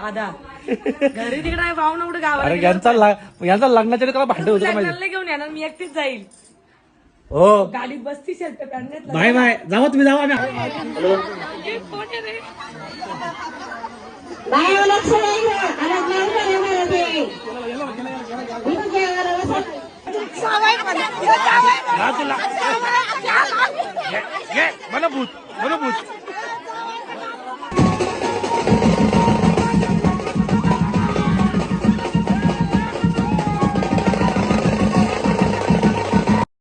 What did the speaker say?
दादा घरी तिकडे पाहुणा कुठे गावाला अरे गेला यांचा लग्नाच्या त्याला भांडे तू होतं लग्नाला माहिती घेऊन येणार मी एकटीच जाईल हो गाडीत बसती शर्ट पॅन्ट बाय बाय जावा तुम्ही जावा ना मला भूत